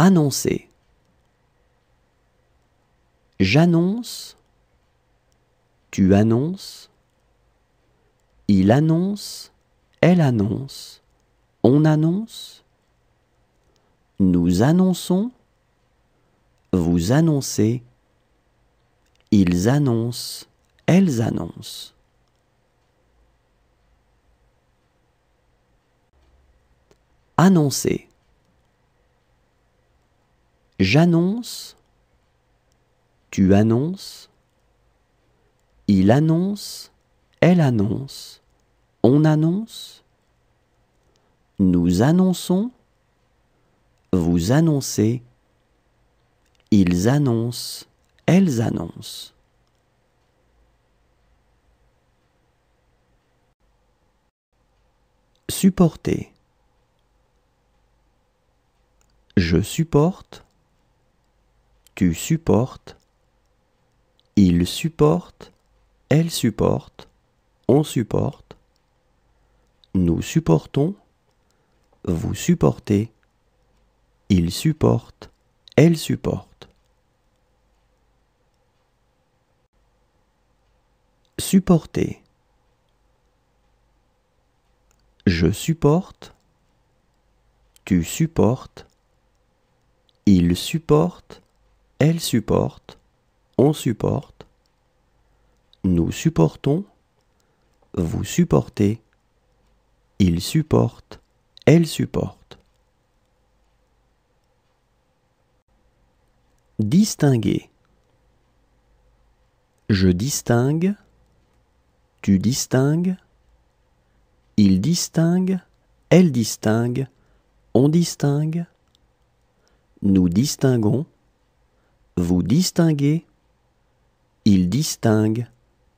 Annoncer. J'annonce. Tu annonces. Il annonce. Elle annonce. On annonce. Nous annonçons. Vous annoncez. Ils annoncent. Elles annoncent. Annoncer. J'annonce. Tu annonces. Il annonce. Elle annonce. On annonce. Nous annonçons. Vous annoncez. Ils annoncent. Elles annoncent. Supporter. Je supporte. Tu supportes. Il supporte. Elle supporte. On supporte. Nous supportons. Vous supportez. Il supporte. Elle supporte. Supporter. Je supporte. Tu supportes. Il supporte. Elle supporte. On supporte. Nous supportons. Vous supportez. Il supporte. Elle supporte. Distinguer. Je distingue. Tu distingues. Il distingue. Elle distingue. On distingue. Nous distinguons. Vous distinguez. Il distingue.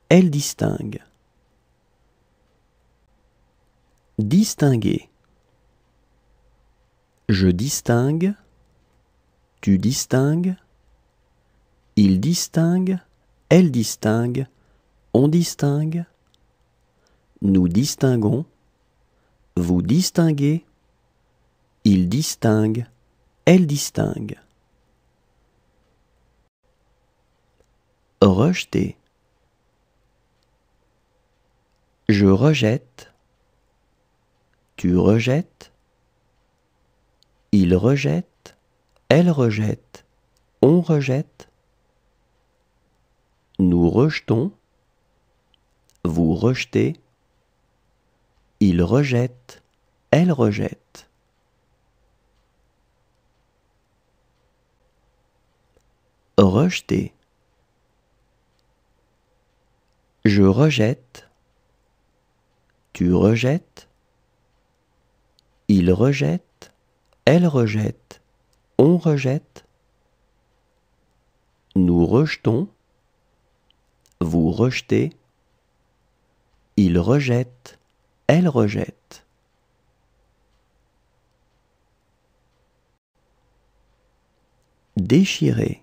Elle distingue. Distinguer. Je distingue. Tu distingues. Il distingue. Elle distingue. On distingue. Nous distinguons. Vous distinguez. Il distingue. Elle distingue. Rejeter. Je rejette. Tu rejettes. Il rejette. Elle rejette. On rejette. Nous rejetons. Vous rejetez. Il rejette. Elle rejette. Rejeter. Je rejette. Tu rejettes. Il rejette. Elle rejette. On rejette. Nous rejetons. Vous rejetez. Il rejette. Elle rejette. Déchirer.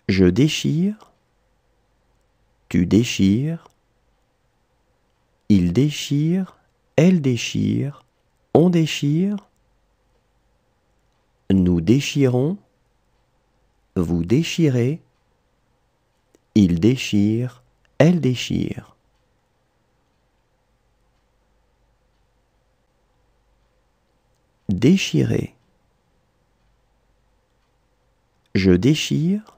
Je déchire. Tu déchires. Il déchire. Elle déchire. On déchire. Nous déchirons. Vous déchirez. Il déchire. Elle déchire. Déchirer. Je déchire.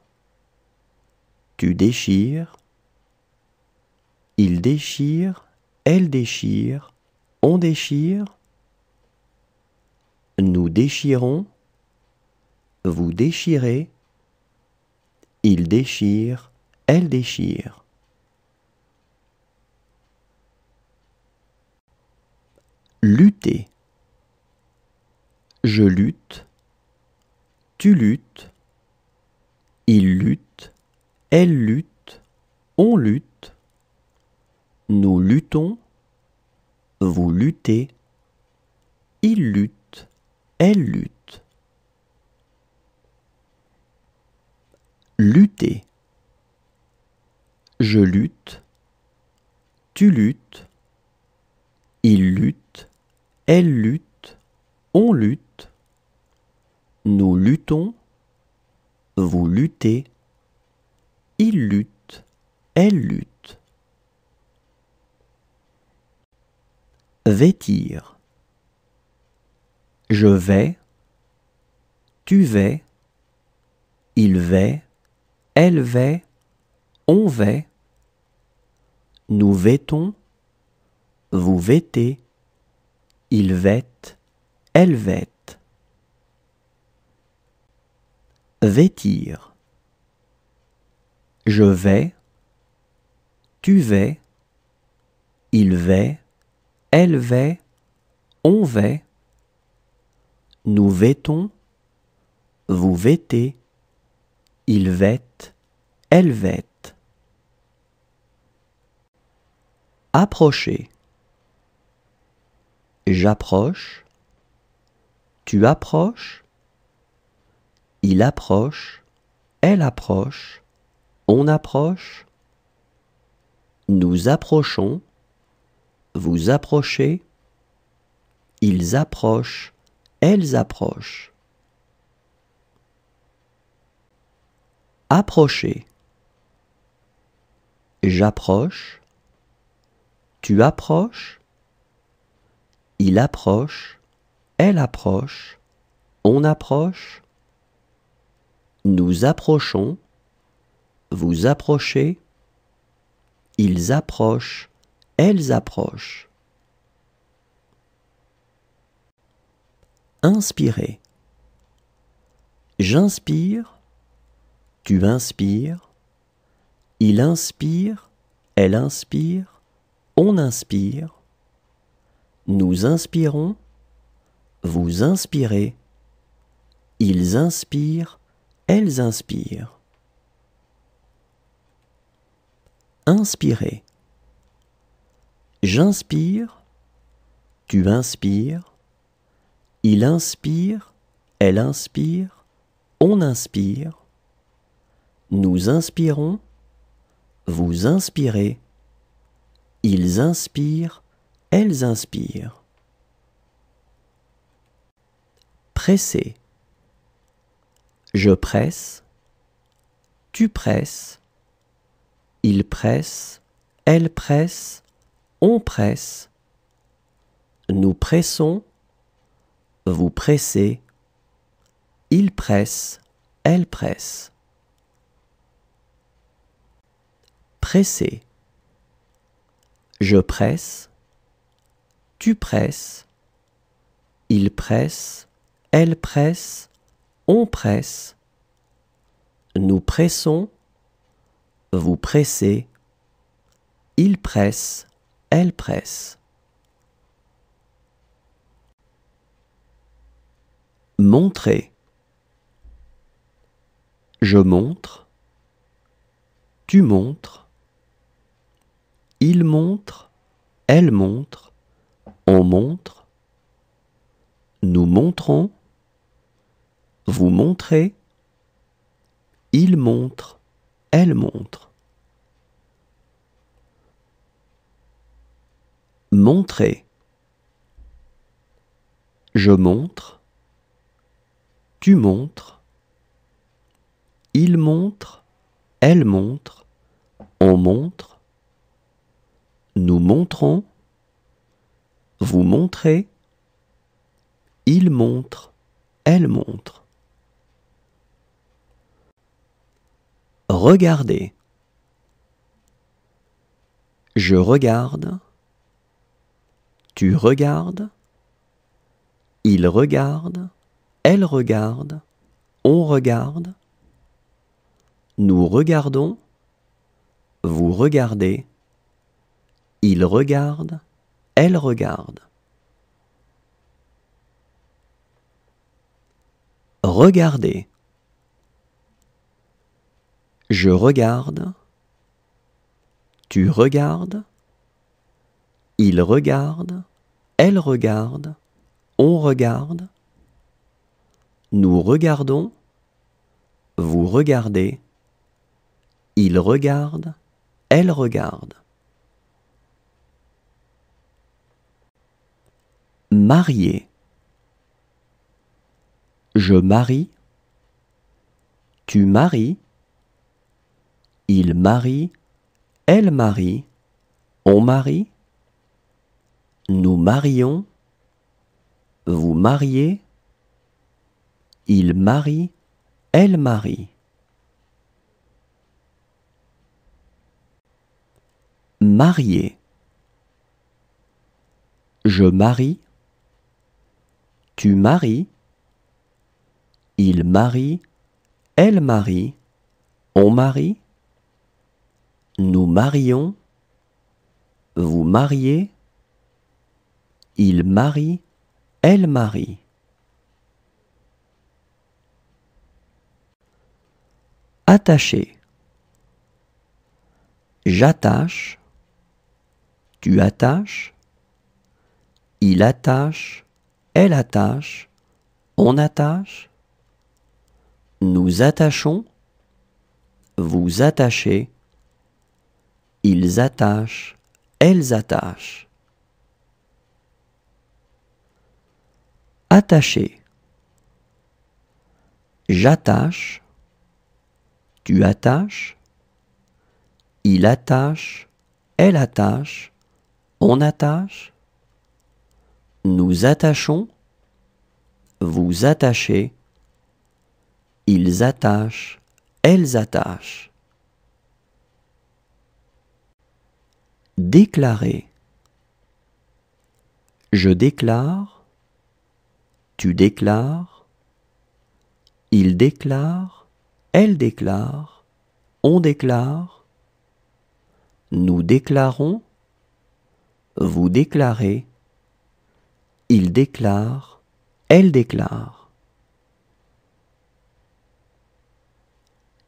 Tu déchires. Il déchire. Elle déchire. On déchire. Nous déchirons. Vous déchirez. Il déchire. Elle déchire. Lutter. Je lutte. Tu luttes. Il lutte. Elle lutte. On lutte. Nous luttons. Vous luttez. Il lutte. Elle lutte. Lutter. Je lutte. Tu luttes. Il lutte. Elle lutte. On lutte. Nous luttons, vous luttez, il lutte, elle lutte. Vêtir. Je vais, tu vais, il va, elle va, on va. Nous vêtons, vous vêtez, il vête, elle vête. Vêtir. Je vais, tu vas, il va, elle va, on va. Nous vêtons, vous vêtez, il vête, elle vête. Approcher. J'approche, tu approches, il approche, elle approche, on approche. Nous approchons, vous approchez, ils approchent, elles approchent. Approcher. J'approche, tu approches, il approche, elle approche, on approche. Nous approchons, vous approchez, ils approchent, elles approchent. Inspirer. J'inspire, tu inspires, il inspire, elle inspire, on inspire. Nous inspirons, vous inspirez, ils inspirent, elles inspirent. Inspirer. J'inspire, tu inspires, il inspire, elle inspire, on inspire. Nous inspirons, vous inspirez, ils inspirent, elles inspirent. Presser. Je presse, tu presses, il presse, elle presse, on presse. Nous pressons, vous pressez, il presse, elle presse. Presser. Je presse, tu presses, il presse, elle presse, on presse. Nous pressons, vous pressez, il presse, elle presse. Montrer. Je montre, tu montres, il montre, elle montre, on montre. Nous montrons, vous montrez, il montre, elle montre. Montrer. Je montre, tu montres, il montre, elle montre, on montre. Nous montrons, vous montrez, il montre, elle montre. Regardez. Je regarde, tu regardes, il regarde, elle regarde, on regarde. Nous regardons, vous regardez, il regarde, elle regarde. Regardez. Je regarde, tu regardes, il regarde, elle regarde, on regarde. Nous regardons, vous regardez, il regarde, elle regarde. Marier. Je marie. Tu maries. Il marie. Elle marie. On marie. Nous marions. Vous mariez. Il marie. Elle marie. Marier. Je marie. Tu maries. Il marie. Elle marie. On marie. Nous marions. Vous mariez. Il marie. Elle marie. Attacher. J'attache. Tu attaches. Il attache. Elle attache. On attache. Nous attachons. Vous attachez. Ils attachent. Elles attachent. Attacher. J'attache. Tu attaches. Il attache. Elle attache. On attache. Nous attachons. Vous attachez. Ils attachent. Elles attachent. Déclarer. Je déclare. Tu déclares. Il déclare. Elle déclare. On déclare. Nous déclarons. Vous déclarez. Il déclare. Elle déclare.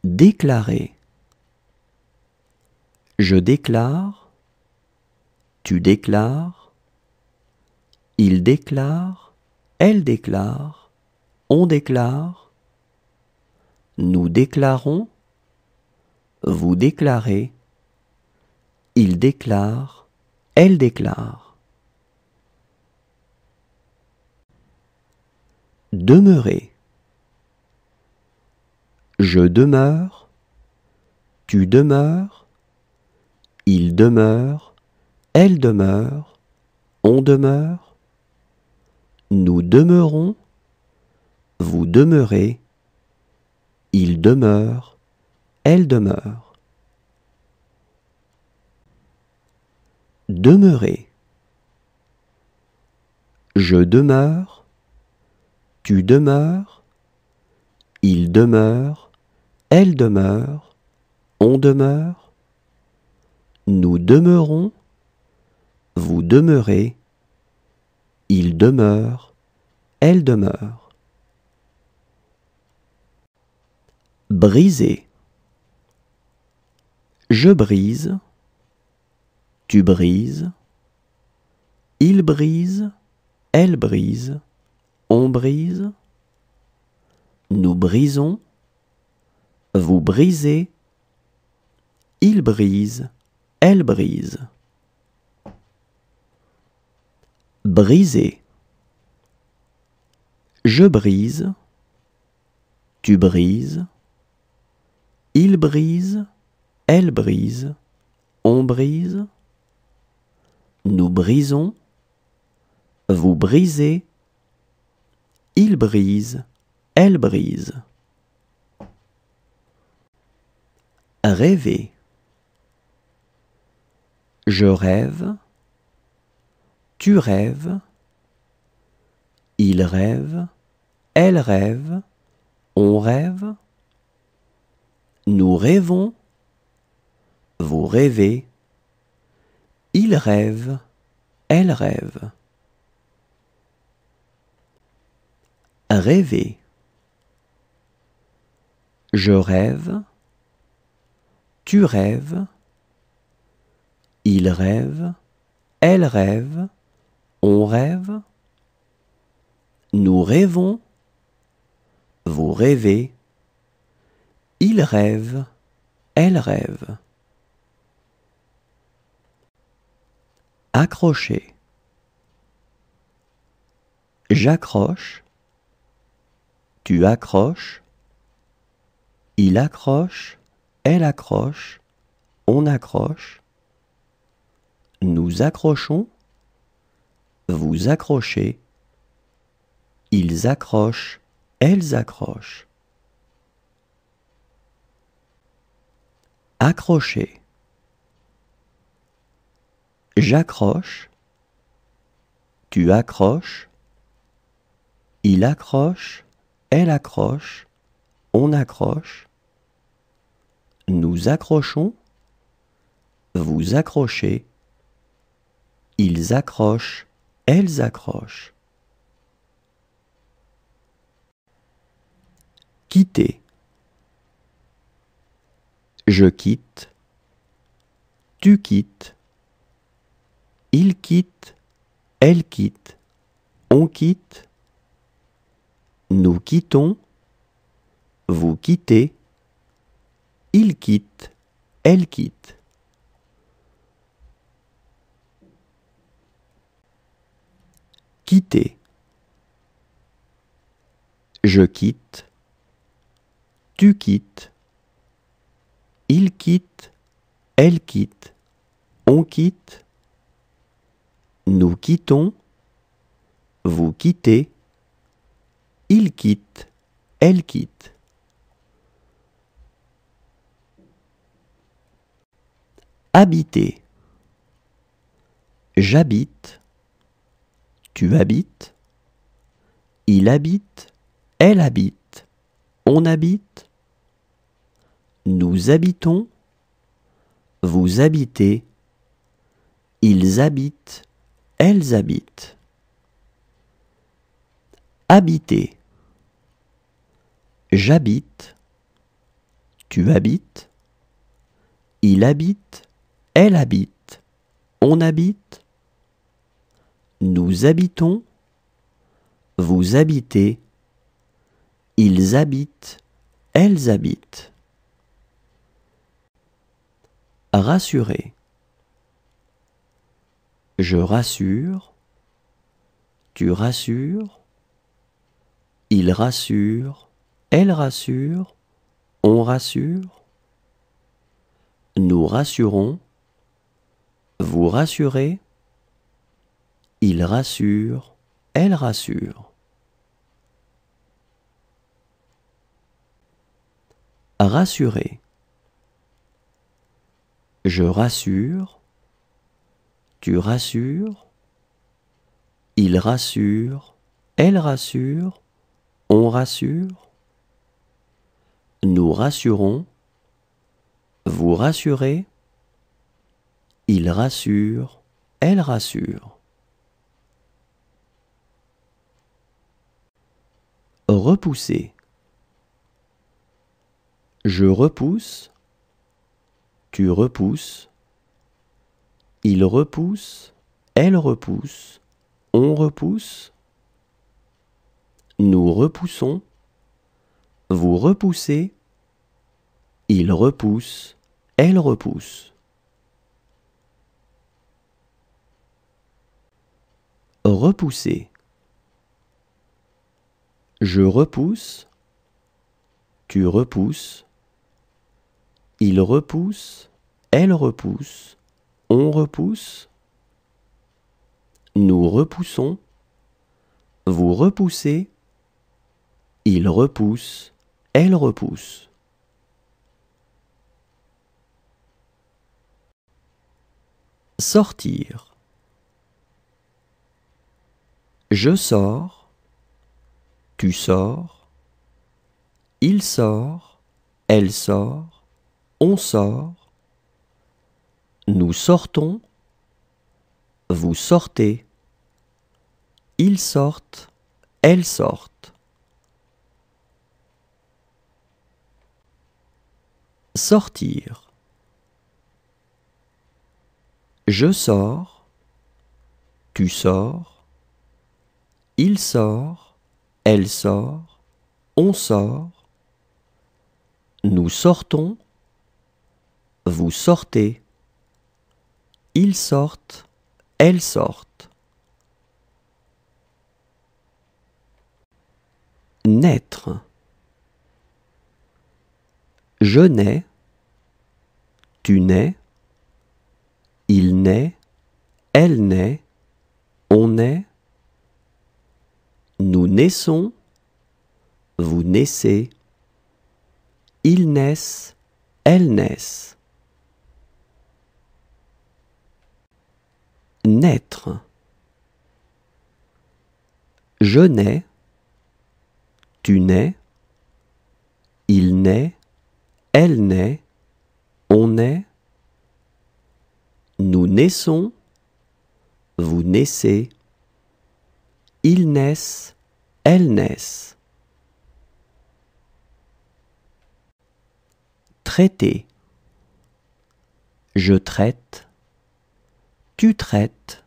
Déclarer. Je déclare. Tu déclares. Il déclare. Elle déclare. On déclare. Nous déclarons. Vous déclarez. Il déclare. Elle déclare. Demeurer. Je demeure. Tu demeures. Il demeure. Elle demeure. On demeure. Nous demeurons. Vous demeurez. Il demeure. Elle demeure. Demeurer. Je demeure. Tu demeures. Il demeure. Elle demeure. On demeure. Nous demeurons. Vous demeurez. Il demeure. Elle demeure. Briser. Je brise. Tu brises. Il brise. Elle brise. On brise. Nous brisons. Vous brisez. Il brise. Elle brise. Briser. Je brise. Tu brises. Il brise. Elle brise. On brise. Nous brisons. Vous brisez. Il brise. Elle brise. Rêver. Je rêve. Tu rêves. Il rêve. Elle rêve. On rêve. Nous rêvons. Vous rêvez. Il rêve. Elle rêve. Rêver. Je rêve. Tu rêves. Il rêve. Elle rêve. On rêve. Nous rêvons. Vous rêvez. Il rêve. Elle rêve. Accrocher. J'accroche. Tu accroches. Il accroche. Elle accroche. On accroche. Nous accrochons. Vous accrochez. Ils accrochent. Elles accrochent. Accrocher. J'accroche. Tu accroches. Il accroche. Elle accroche. On accroche. Nous accrochons. Vous accrochez. Ils accrochent. Elles accrochent. Quitter. Je quitte. Tu quittes. Il quitte. Elle quitte. On quitte. Nous quittons. Vous quittez. Il quitte. Elle quitte. Quitter. Je quitte. Tu quittes. Il quitte. Elle quitte. On quitte. Nous quittons. Vous quittez. Il quitte. Elle quitte. Habiter. J'habite. Tu habites. Il habite. Elle habite. On habite. Nous habitons. Vous habitez. Ils habitent. Elles habitent. Habiter. J'habite. Tu habites. Il habite. Elle habite. On habite. Nous habitons. Vous habitez. Ils habitent. Elles habitent. Rassurer. Je rassure. Tu rassures. Il rassure. Elle rassure. On rassure. Nous rassurons. Vous rassurez. Il rassure. Elle rassure. Rassurer. Je rassure. Tu rassures. Il rassure. Elle rassure. On rassure. Nous rassurons. Vous rassurez. Il rassure. Elle rassure. Repousser. Je repousse. Tu repousses. Il repousse. Elle repousse. On repousse. Nous repoussons. Vous repoussez. Il repousse. Elle repousse. Repousser. Je repousse. Tu repousses. Il repousse. Elle repousse. On repousse. Nous repoussons. Vous repoussez. Il repousse. Elle repousse. Sortir. Je sors. Tu sors. Il sort. Elle sort. On sort. Nous sortons. Vous sortez. Ils sortent. Elles sortent. Sortir. Je sors. Tu sors. Il sort. Elle sort. On sort. Nous sortons. Vous sortez. Ils sortent. Elles sortent. naître. Je nais, tu nais, il naît, elle naît, on naît, nous naissons, vous naissez, ils naissent, elles naissent. Naître. Je nais, tu nais, il naît, elle naît, on naît, nous naissons, vous naissez, ils naissent, elles naissent. Traiter. Je traite, tu traites,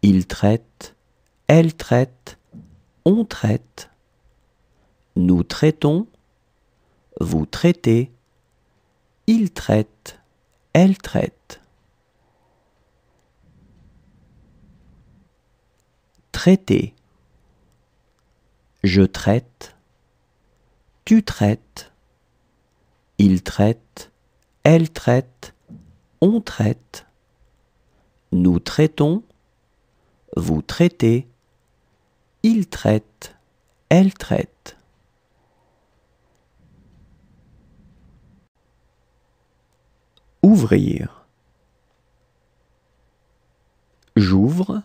il traite, elle traite, on traite, nous traitons, vous traitez, il traite, elle traite. Traiter. Je traite, tu traites, il traite, elle traite, on traite, nous traitons, vous traitez, il traite, elle traite. Ouvrir. J'ouvre,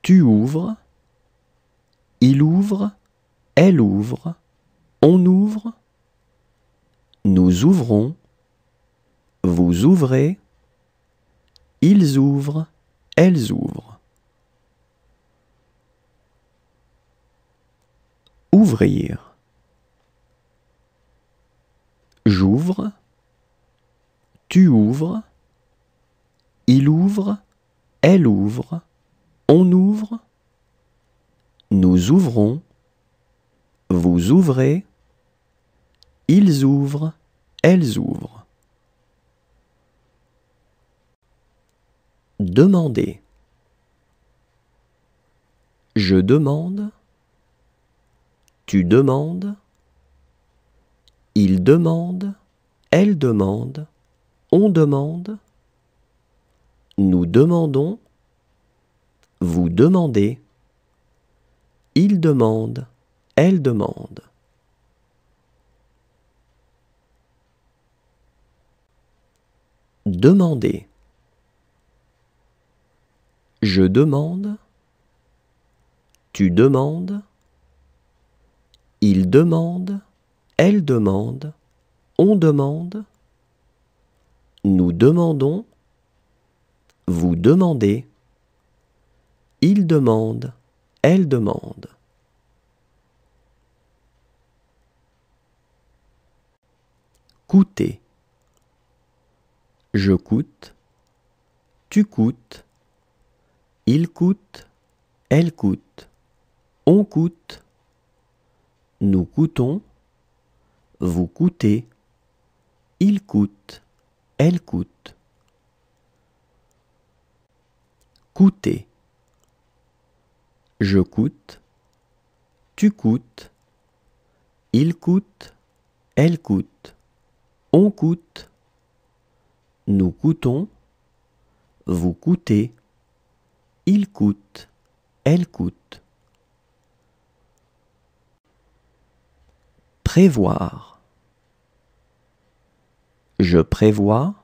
tu ouvres, il ouvre, elle ouvre, on ouvre, nous ouvrons, vous ouvrez, ils ouvrent, elles ouvrent. Ouvrir. J'ouvre, tu ouvres, il ouvre, elle ouvre, on ouvre, nous ouvrons, vous ouvrez, ils ouvrent, elles ouvrent. Demander. Je demande, tu demandes, il demande, elle demande, on demande, nous demandons, vous demandez, il demande, elle demande. Demander. Je demande, tu demandes, il demande, elle demande, on demande, nous demandons, vous demandez, il demande, elle demande. Coûter. Je coûte, tu coûtes, il coûte, elle coûte, on coûte, nous coûtons, vous coûtez, il coûte, elle coûte. Coûter. Je coûte, tu coûtes, il coûte, elle coûte, on coûte, nous coûtons, vous coûtez, il coûte, elle coûte. Prévoir. Je prévois,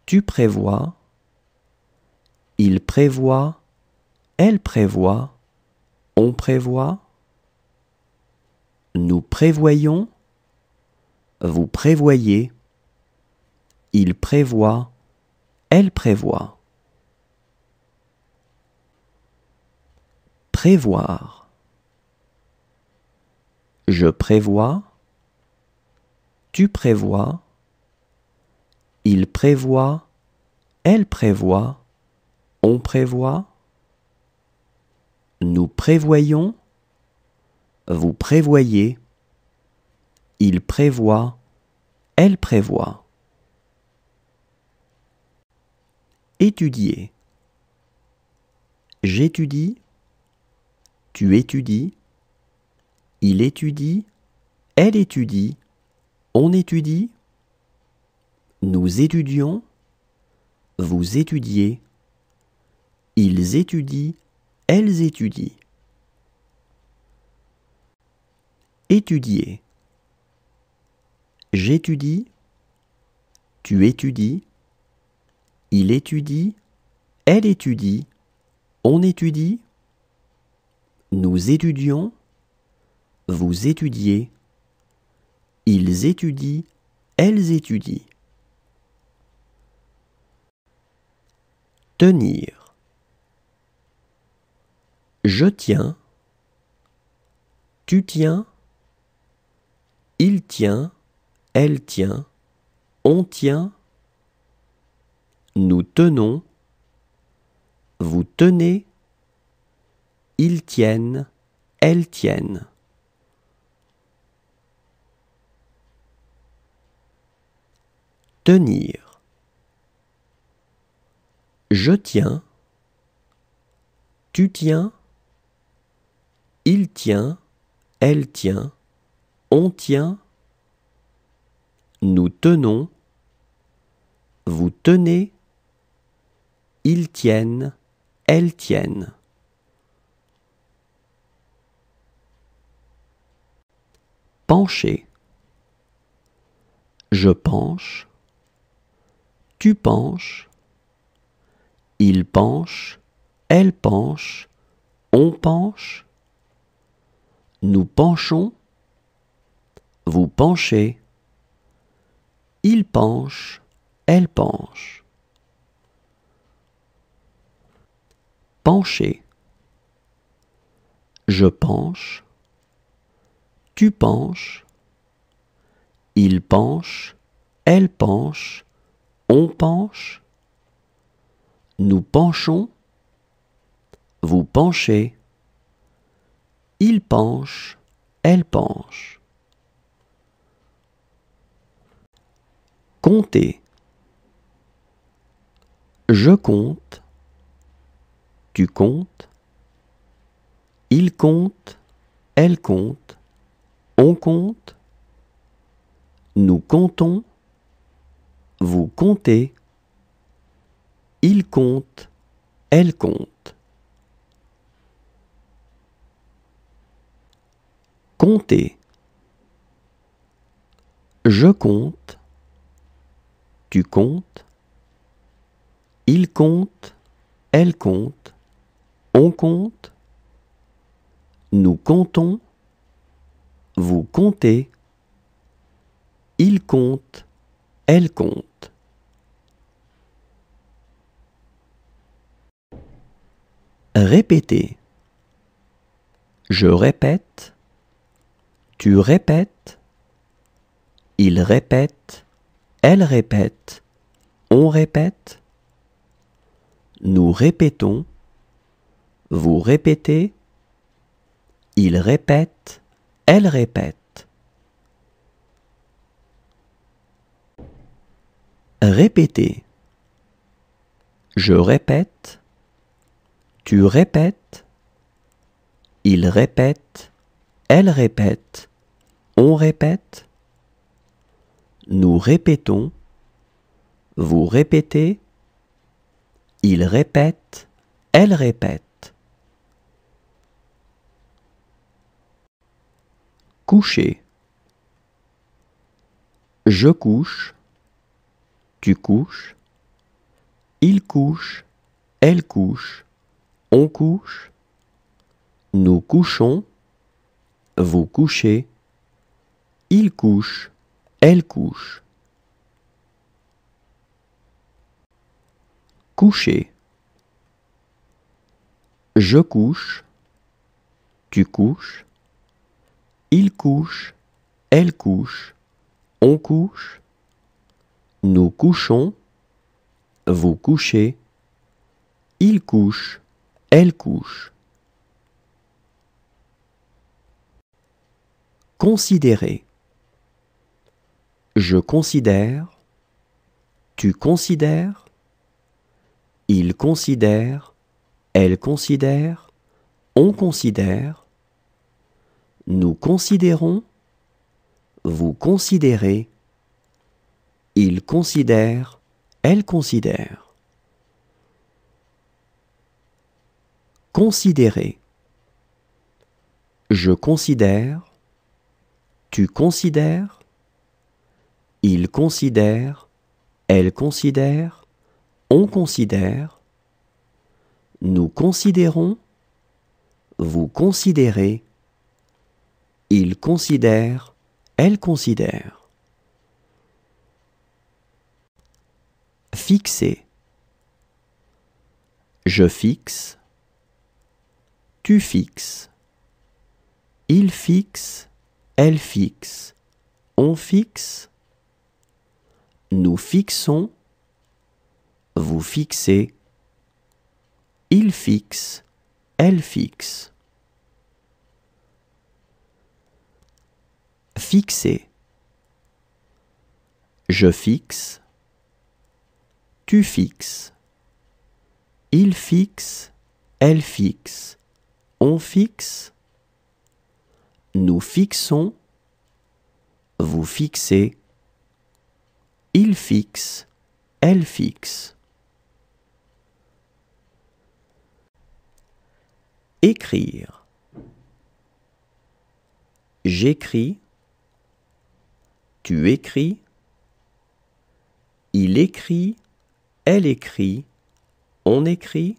tu prévois, il prévoit, elle prévoit, on prévoit, nous prévoyons, vous prévoyez, il prévoit, elle prévoit. Prévoir. Je prévois, tu prévois, il prévoit, elle prévoit, on prévoit, nous prévoyons, vous prévoyez, il prévoit, elle prévoit. Étudier. J'étudie, tu étudies, il étudie, elle étudie, on étudie, nous étudions, vous étudiez, ils étudient, elles étudient. Étudier. J'étudie, tu étudies, il étudie, elle étudie, on étudie, nous étudions, vous étudiez, ils étudient, elles étudient. Tenir. Je tiens, tu tiens, il tient, elle tient, on tient, nous tenons, vous tenez, ils tiennent, elles tiennent. Tenir. Je tiens, tu tiens, il tient, elle tient, on tient, nous tenons, vous tenez, ils tiennent, elles tiennent. Pencher. Je penche, tu penches, il penche, elle penche, on penche, nous penchons, vous penchez, il penche, elle penche. Pencher. Je penche, tu penches, il penche, elle penche, on penche, nous penchons, vous penchez, il penche, elle penche. Compter. Je compte, tu comptes, il compte, elle compte, on compte, nous comptons, vous comptez, il compte, elle compte. Compter. Je compte, tu comptes, il compte, elle compte, on compte, nous comptons, vous comptez, il compte, elle compte. Répéter. Je répète, tu répètes, il répète, elle répète, on répète, nous répétons, vous répétez, il répète, elle répète. Répéter. Je répète, tu répètes, il répète, elle répète, on répète, nous répétons, vous répétez, il répète, elle répète. Coucher. Je couche, tu couches, il couche, elle couche, on couche, nous couchons, vous couchez, il couche, elle couche. Coucher. Je couche, tu couches, il couche, elle couche, on couche, nous couchons, vous couchez, il couche, elle couche. Considérer. Je considère, tu considères, il considère, elle considère, on considère, nous considérons, vous considérez, il considère, elle considère. Considérer. Je considère, tu considères, il considère, elle considère, on considère, nous considérons, vous considérez, il considère, elle considère. Fixer. Je fixe, tu fixes, il fixe, elle fixe, on fixe, nous fixons, vous fixez, il fixe, elle fixe. Fixer. Je fixe, tu fixes, il fixe, elle fixe, on fixe, nous fixons, vous fixez, il fixe, elle fixe. Écrire. J'écris, tu écris, il écrit, elle écrit, on écrit,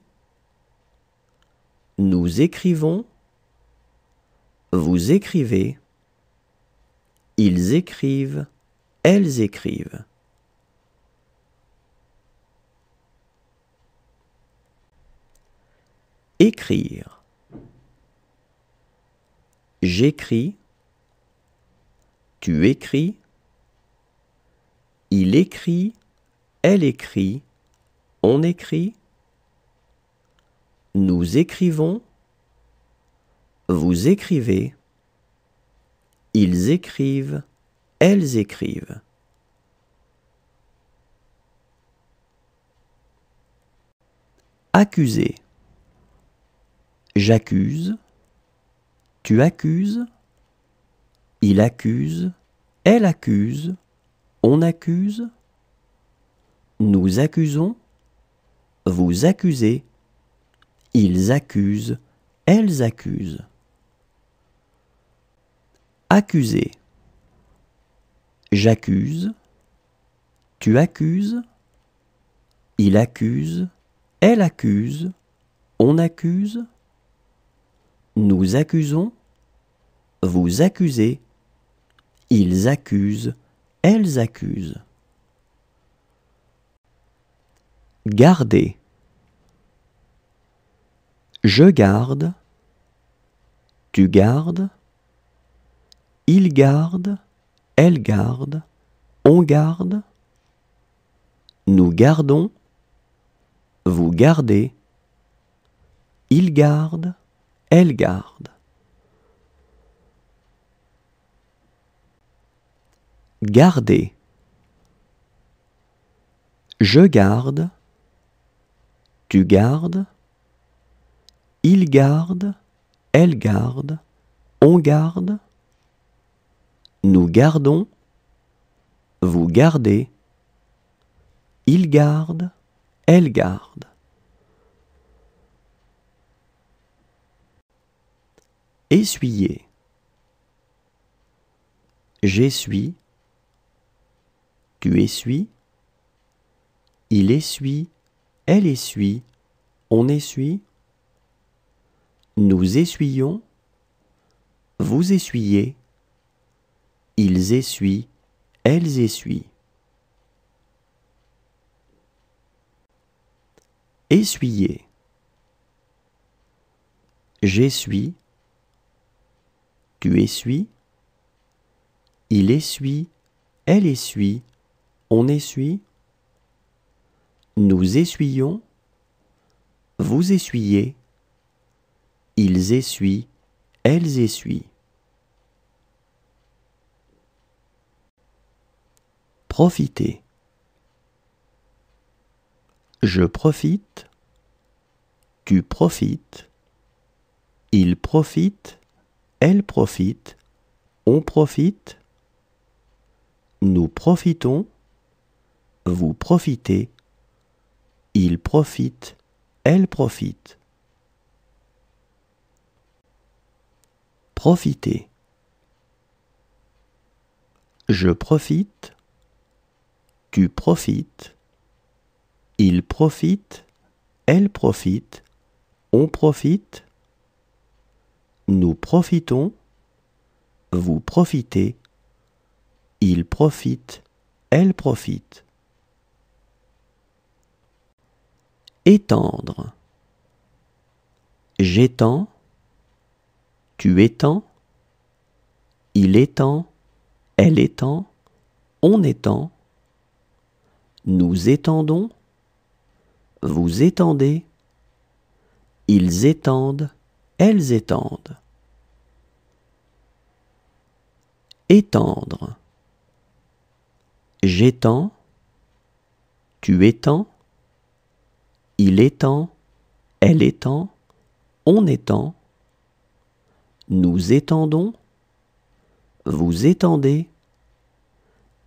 nous écrivons, vous écrivez, ils écrivent, elles écrivent. Écrire. J'écris, tu écris, il écrit, elle écrit, on écrit, nous écrivons, vous écrivez, ils écrivent, elles écrivent. Accuser. J'accuse, tu accuses, il accuse, elle accuse, on accuse, nous accusons, vous accusez, ils accusent, elles accusent. Accuser. J'accuse, tu accuses, il accuse, elle accuse, on accuse, nous accusons, vous accusez, ils accusent, elles accusent. Garder. Je garde, tu gardes, il garde, elle garde, on garde, nous gardons, vous gardez, il garde, elle garde. Garder. Je garde, tu gardes, il garde, elle garde, on garde, nous gardons, vous gardez, il garde, elle garde. Essuyer. J'essuie, tu essuies, il essuie, elle essuie, on essuie, nous essuyons, vous essuyez, ils essuient, elles essuient. Essuyer. J'essuie, tu essuies, il essuie, elle essuie, on essuie, nous essuyons, vous essuyez, ils essuient, elles essuient. Profiter. Je profite, tu profites, Il profite, elle profite, on profite. Nous profitons, vous profitez. Il profite, elle profite. Profiter. Je profite, tu profites. Il profite, elle profite, on profite. Nous profitons, vous profitez. Il profite, elle profite. Étendre. J'étends, tu étends, il étend, elle étend, on étend. Nous étendons, vous étendez, ils étendent, elles étendent. Étendre. J'étends, tu étends, il étend, elle étend, on étend. Nous étendons, vous étendez,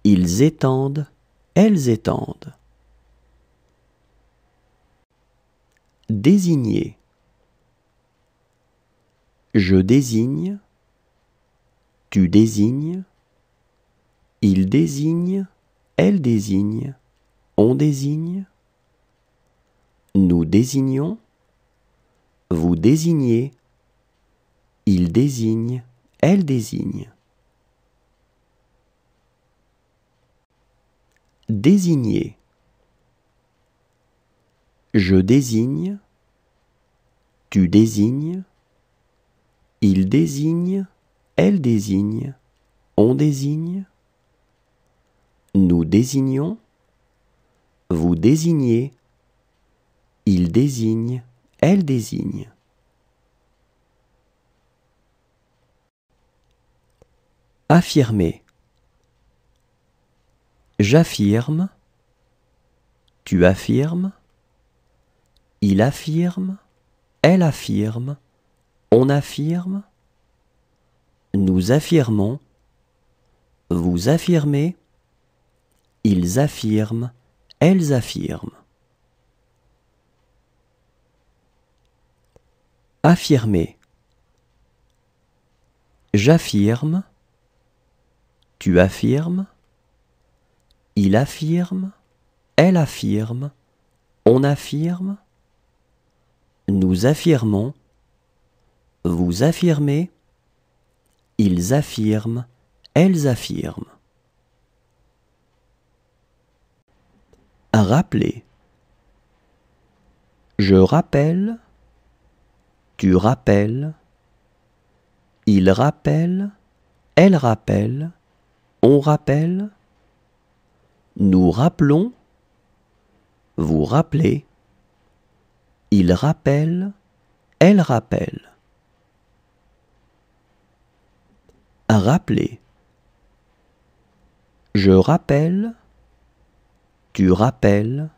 ils étendent, elles étendent. Désigner. Je désigne, tu désignes, il désigne, elle désigne, on désigne. Nous désignons, vous désignez, il désigne, elle désigne. Désigner. Je désigne, tu désignes, il désigne, elle désigne, on désigne. Nous désignons, vous désignez, il désigne, elle désigne. Affirmer. J'affirme, tu affirmes, il affirme, elle affirme, on affirme. Nous affirmons, vous affirmez, ils affirment, elles affirment. Affirmer. J'affirme, tu affirmes, il affirme, elle affirme, on affirme. Nous affirmons, vous affirmez, ils affirment, elles affirment. Rappeler. Je rappelle, tu rappelles, il rappelle, elle rappelle, on rappelle. Nous rappelons, vous rappelez, il rappelle, elle rappelle. Rappeler. Je rappelle, tu rappelles,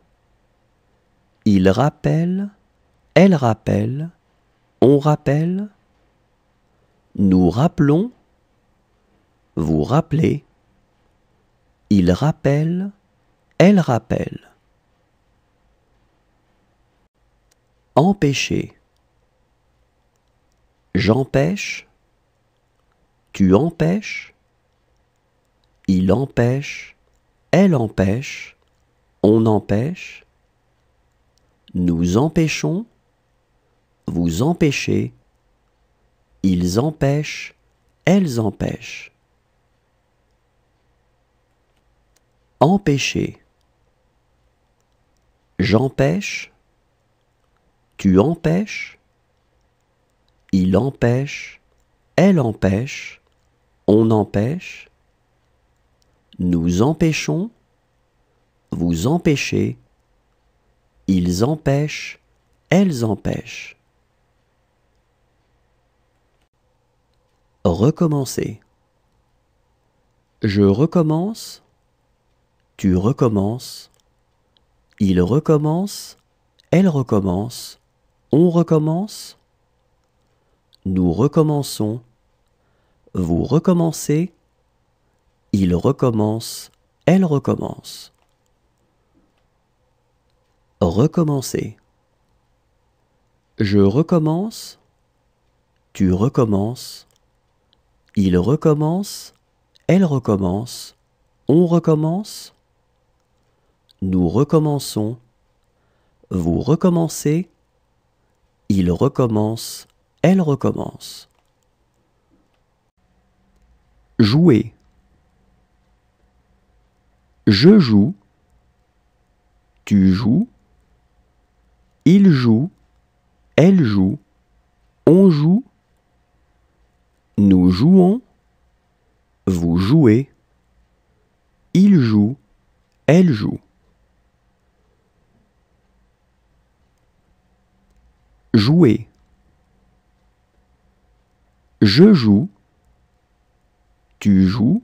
il rappelle, elle rappelle, on rappelle. Nous rappelons, vous rappelez, il rappelle, elle rappelle. Empêcher. J'empêche, tu empêches, il empêche, elle empêche, on empêche. Nous empêchons, vous empêchez, ils empêchent, elles empêchent. Empêcher. J'empêche, tu empêches, il empêche, elle empêche, on empêche. Nous empêchons, vous empêchez, ils empêchent, elles empêchent. Recommencer. Je recommence, tu recommences, il recommence, elle recommence, on recommence. nous recommençons, vous recommencez, il recommence, elle recommence. Recommencer. Je recommence, tu recommences, il recommence, elle recommence, on recommence, nous recommençons, vous recommencez, il recommence, elle recommence. Jouer. Je joue, tu joues, il joue, elle joue, on joue, nous jouons, vous jouez, il joue, elle joue. Jouer. Je joue, tu joues,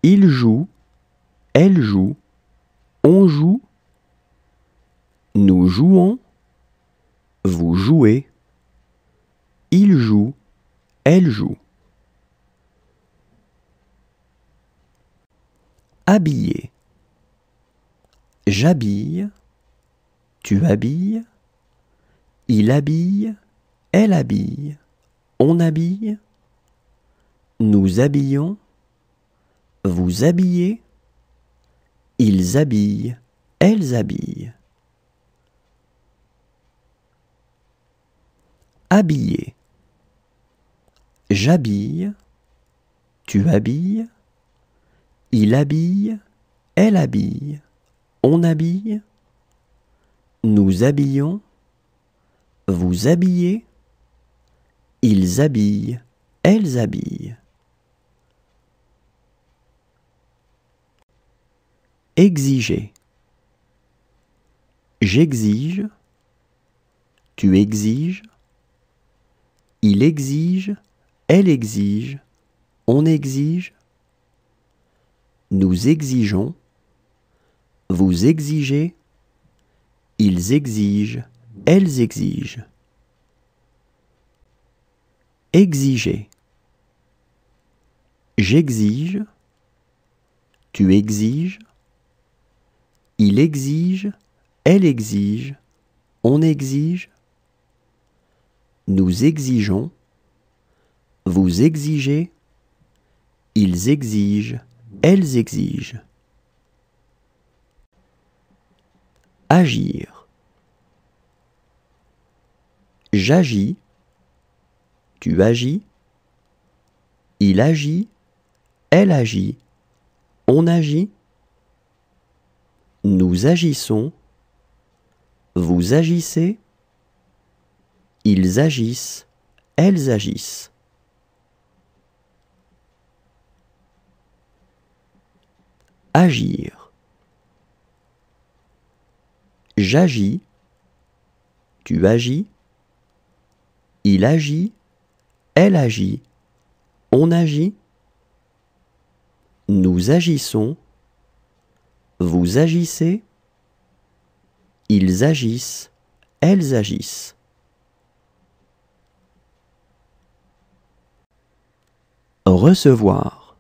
il joue, elle joue, on joue, nous jouons, vous jouez, il joue, elle joue. Habiller. J'habille, tu habilles, il habille, elle habille, on habille, nous habillons, vous habillez, ils habillent, elles habillent. Habiller. J'habille, tu habilles, il habille, elle habille, on habille, nous habillons, vous habillez, ils habillent, elles habillent. Exiger. J'exige, tu exiges, il exige, elle exige, on exige, nous exigeons, vous exigez, ils exigent, elles exigent. Exiger. J'exige, tu exiges, il exige, elle exige, on exige, nous exigeons, vous exigez, ils exigent, elles exigent. Agir. J'agis, tu agis, il agit, elle agit, on agit, nous agissons, vous agissez, ils agissent, elles agissent. Agir. J'agis, tu agis, il agit, elle agit, on agit, nous agissons, vous agissez, ils agissent, elles agissent. Recevoir.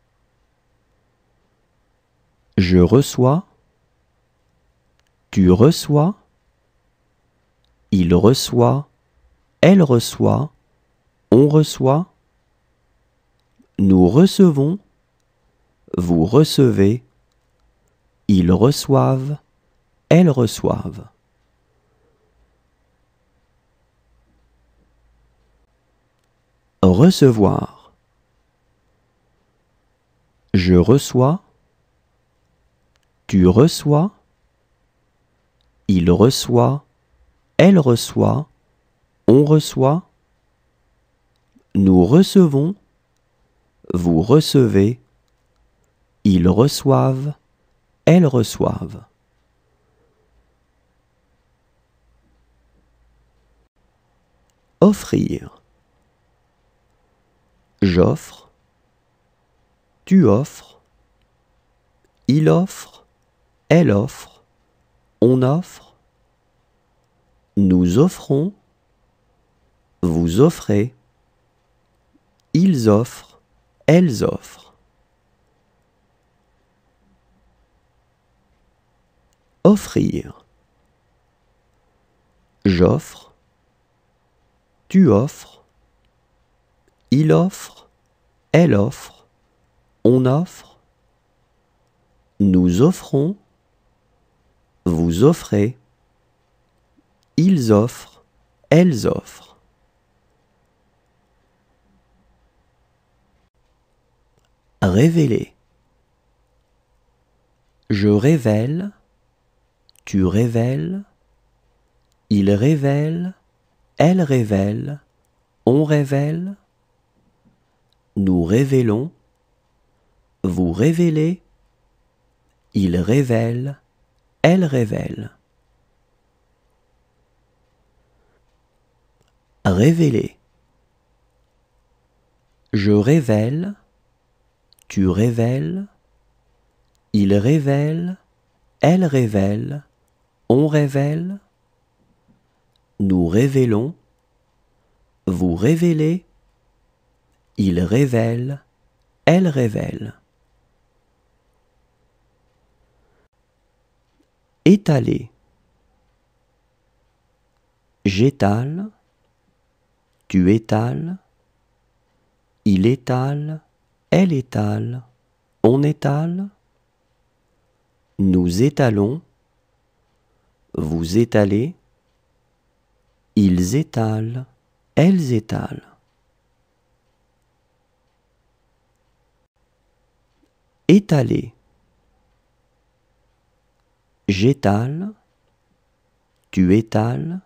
Je reçois, tu reçois, il reçoit, elle reçoit, on reçoit, nous recevons, vous recevez, ils reçoivent, elles reçoivent. Recevoir. Je reçois, tu reçois, il reçoit, elle reçoit, on reçoit, nous recevons, vous recevez, ils reçoivent, elles reçoivent. Offrir. J'offre, tu offres, il offre, elle offre, on offre, nous offrons, vous offrez, ils offrent, elles offrent. Offrir. J'offre, tu offres, il offre, elle offre, on offre, nous offrons, vous offrez, ils offrent, elles offrent. Révéler. Je révèle, tu révèles, il révèle, elle révèle, on révèle, nous révélons, vous révélez, il révèle, elle révèle. Révéler. Je révèle, tu révèles, il révèle, elle révèle, on révèle, nous révélons, vous révélez, il révèle, elle révèle. Étaler. J'étale, tu étales, il étale, elle étale, on étale, nous étalons, vous étalez, ils étalent, elles étalent. Étaler. J'étale, tu étales,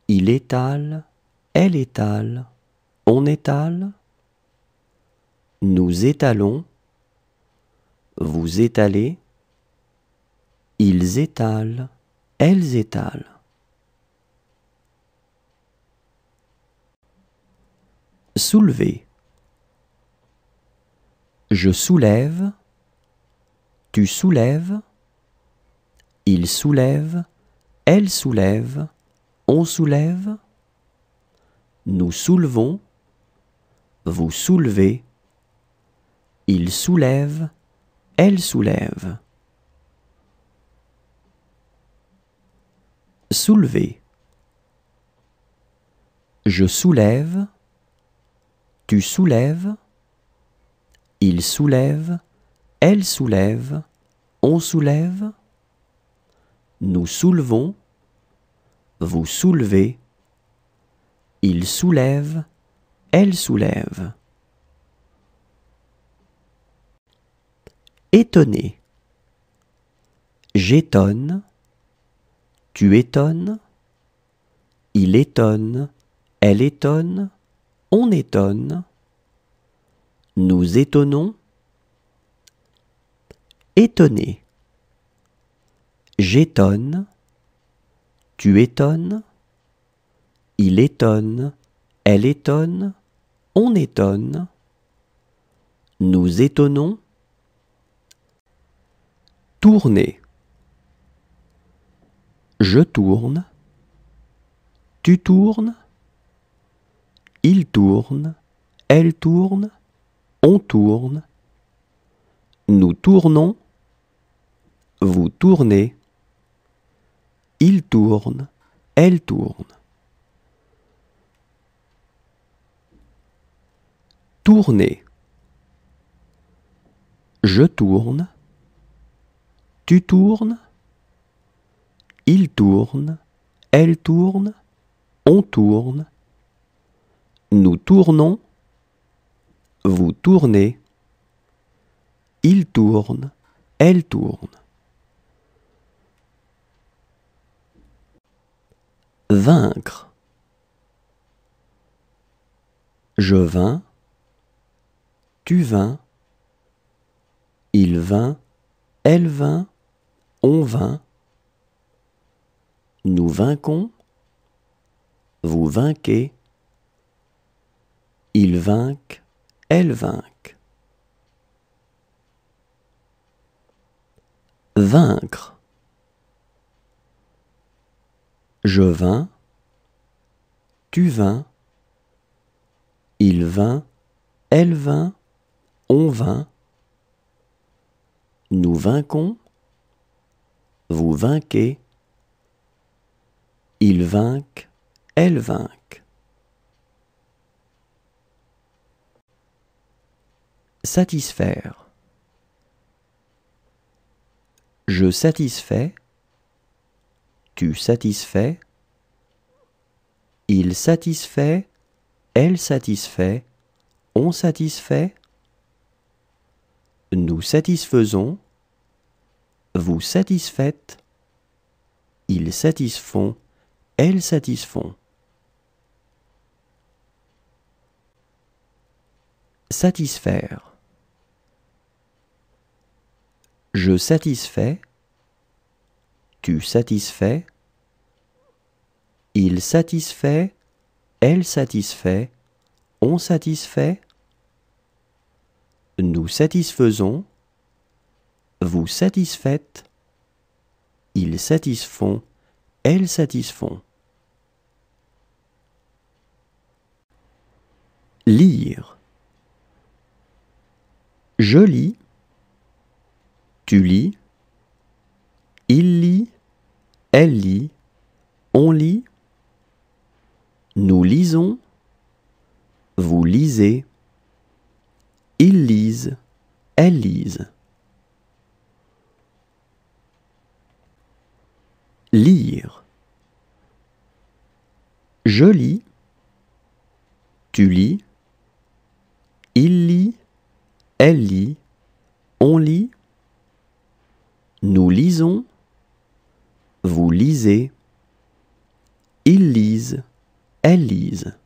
il étale, elle étale, on étale, nous étalons, vous étalez, ils étalent, elles étalent. Soulever. Je soulève, tu soulèves, il soulève, elle soulève, on soulève, nous soulevons, vous soulevez, il soulève, elle soulève. Soulever. Je soulève, tu soulèves, il soulève, elle soulève, on soulève, nous soulevons, vous soulevez, il soulève, elle soulève. Étonner. J'étonne, tu étonnes, il étonne, elle étonne, on étonne, nous étonnons. Étonner. J'étonne, tu étonnes, il étonne, elle étonne, on étonne, nous étonnons. Tourner. Je tourne, tu tournes, il tourne, elle tourne, on tourne, nous tournons, vous tournez, il tourne, elle tourne. Tourner. Je tourne, tu tournes, il tourne, elle tourne, on tourne, nous tournons, vous tournez, il tourne, elle tourne. Vaincre. Je vins, tu vins, il vint, elle vint, on vint, nous vainquons, vous vainquez, ils vainquent, elles vainquent. Vaincre. Je vins, tu vins, il vint, elle vint, on vint, nous vainquons, vous vainquez, ils vainquent, elles vainquent. Satisfaire. Je satisfais, tu satisfais, il satisfait, elle satisfait, on satisfait, nous satisfaisons, vous satisfaites, ils satisfont, elles satisfont. Satisfaire. Je satisfais, tu satisfais, il satisfait, elle satisfait, on satisfait, nous satisfaisons, vous satisfaites, ils satisfont, elles satisfont. Lire. Je lis, tu lis, il lit, elle lit, on lit, nous lisons, vous lisez, ils lisent, elles lisent. Lire. Je lis, tu lis, il lit, elle lit, on lit, nous lisons, vous lisez, ils lisent, elles lisent.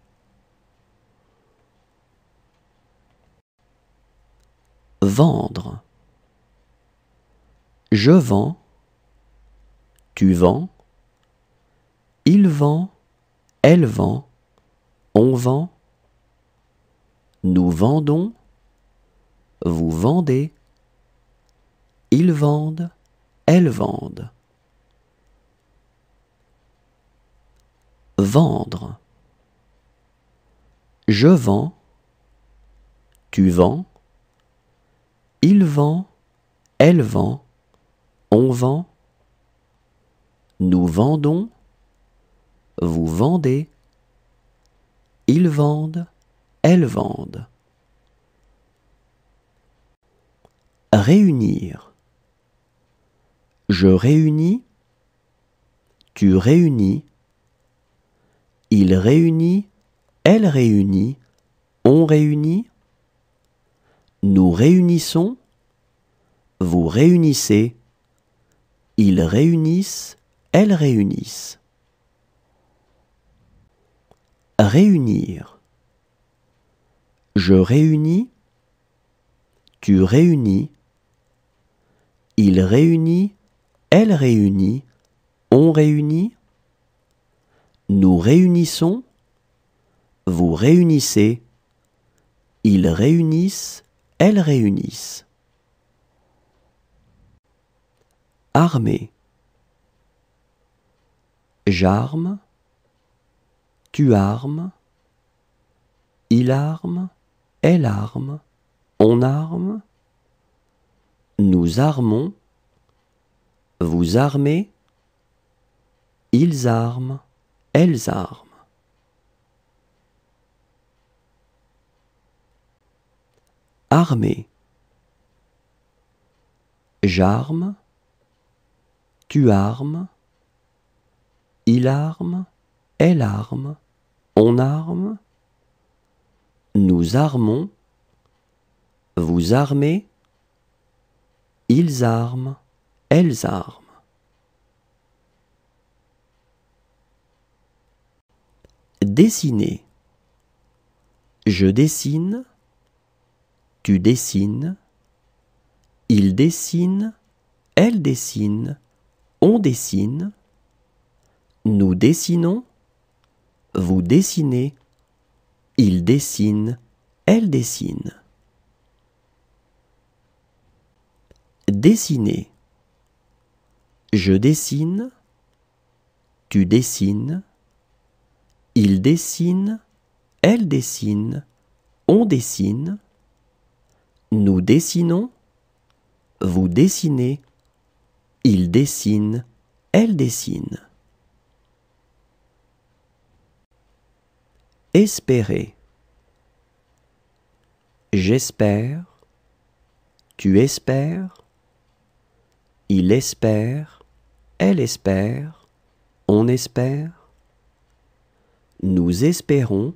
Vendre. Je vends, tu vends, il vend, elle vend, on vend, nous vendons, vous vendez, ils vendent, elles vendent. Vendre. Je vends, tu vends, il vend, elle vend, on vend, nous vendons, vous vendez, ils vendent, elles vendent. Réunir. Je réunis, tu réunis, il réunit, elle réunit, on réunit, nous réunissons, vous réunissez, ils réunissent, elles réunissent. Réunir. Je réunis, tu réunis, il réunit, elle réunit, on réunit, nous réunissons, vous réunissez, ils réunissent, elles réunissent. Armer. J'arme, tu armes, il arme, elle arme, on arme, nous armons, vous armez, ils arment, elles arment. Armer. J'arme, tu armes, il arme, elle arme, on arme, nous armons, vous armez, ils arment, elles arment. Dessiner. Je dessine, tu dessines, il dessine, elle dessine, on dessine, nous dessinons, vous dessinez, il dessine, elle dessine. Dessiner. Je dessine, tu dessines, Il dessine, elle dessine, on dessine. Nous dessinons, vous dessinez. Il dessine, elle dessine. Espérer. J'espère, tu espères. Il espère, elle espère, on espère. Nous espérons,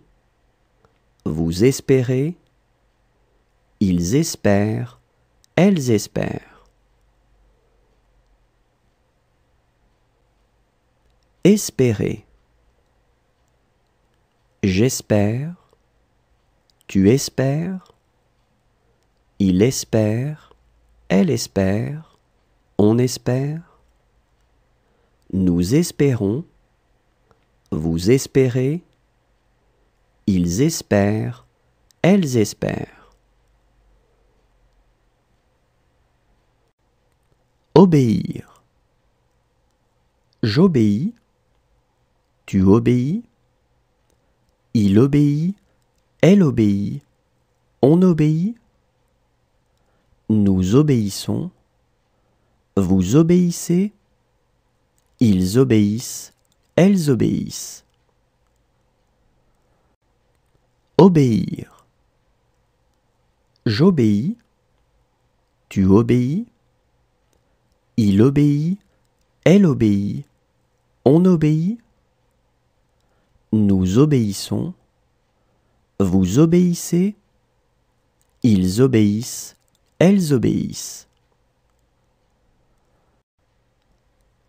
vous espérez. Ils espèrent, elles espèrent. Espérer. J'espère, tu espères. Il espère, elle espère, on espère. Nous espérons, vous espérez. Ils espèrent, elles espèrent. Obéir. J'obéis, tu obéis. Il obéit, elle obéit, on obéit. Nous obéissons, vous obéissez. Ils obéissent, elles obéissent. Obéir. J'obéis, tu obéis. Il obéit, elle obéit, on obéit. Nous obéissons, vous obéissez. Ils obéissent, elles obéissent.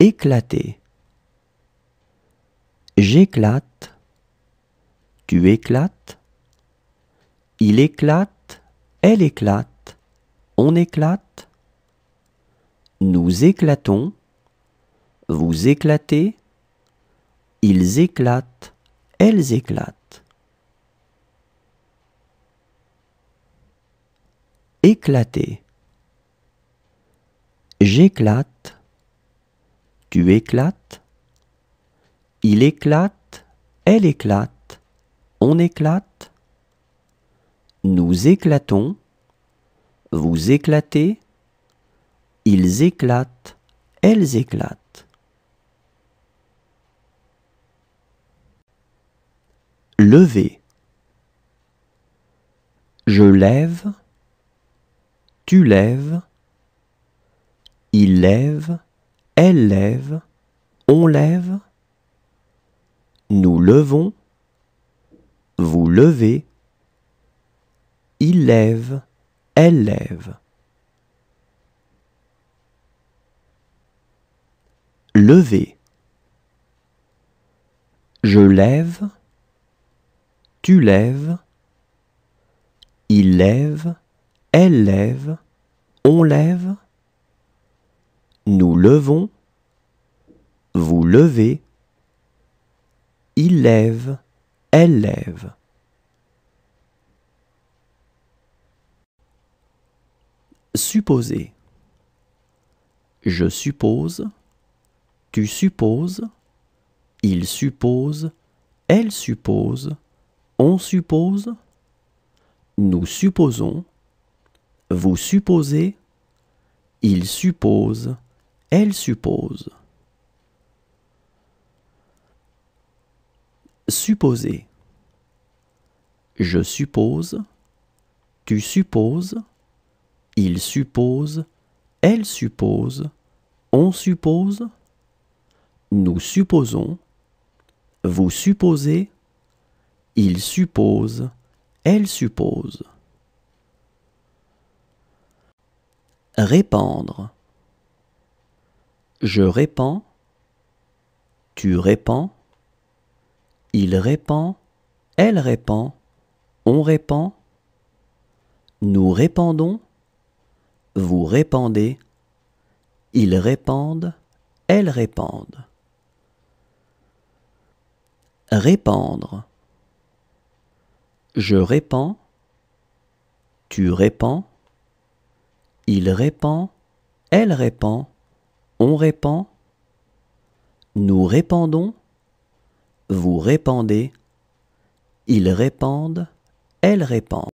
Éclater. J'éclate, tu éclates. Il éclate, elle éclate, on éclate. Nous éclatons, vous éclatez. Ils éclatent, elles éclatent. Éclater. J'éclate, tu éclates. Il éclate, elle éclate, on éclate. Nous éclatons, vous éclatez. Ils éclatent, elles éclatent. Lever. Je lève, tu lèves. Il lève, elle lève, on lève. Nous levons, vous levez. Il lève, elle lève. Lever. Je lève, tu lèves. Il lève, elle lève, on lève. Nous levons, vous levez. Il lève, elle lève. Supposer. Je suppose, tu supposes. Il suppose, elle suppose, on suppose. Nous supposons, vous supposez. Il suppose, elle suppose. Supposer. Je suppose, tu supposes. Il suppose, elle suppose, on suppose. Nous supposons, vous supposez. Il suppose, elle suppose. Répandre. Je répands, tu répands. Il répand, elle répand, on répand. Nous répandons, vous répandez. Ils répandent, elles répandent. Répandre. Je répands, tu répands. Il répand, elle répand, on répand. Nous répandons, vous répandez, ils répandent, elles répandent.